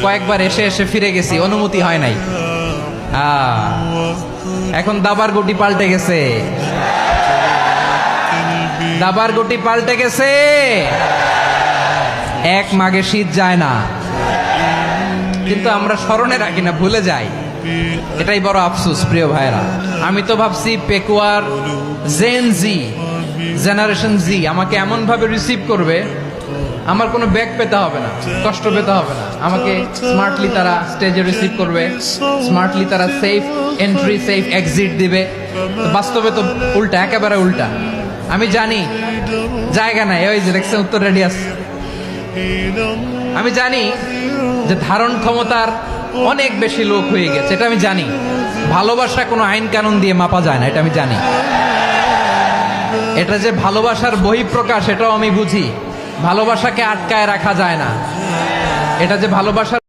কয়েকবার এসে এসে ফিরে গেছি, অনুমতি হয় নাই। এখন দাবার গুটি পাল্টে গেছে, দাবার গুটি পাল্টে গেছে। এক মাঘে শীত যায় না, কিন্তু আমরা স্মরণে রাখি না, ভুলে যাই। এটাই বড় আফসোস প্রিয় ভাইরা। আমি তো ভাবছি পেকুয়ার জেন জি, জেনারেশন জি আমাকে এমন ভাবে রিসিভ করবে, আমার কোনো ব্যাগ পেতে হবে না, কষ্ট পেতে হবে না। আমাকে স্মার্টলি তারা স্টেজে রিসিভ করবে, স্মার্টলি তারা সেফ এন্ট্রি সেফ এক্সিট দিবে। বাস্তবে তো উল্টা, একেবারে উল্টা। আমি জানি জায়গা নাই, ওই যে দেখছেন উত্তর রেডি আছে। আমি জানি যে ধারণ ক্ষমতার অনেক বেশি লোক হয়ে গেছে, এটা আমি জানি। ভালোবাসা কোনো আইন কানুন দিয়ে মাপা যায় না, এটা আমি জানি। এটা যে ভালোবাসার বহিঃপ্রকাশ, এটাও আমি বুঝি। ভালোবাসাকে আটকায় রাখা যায় না। এটা যে ভালোবাসার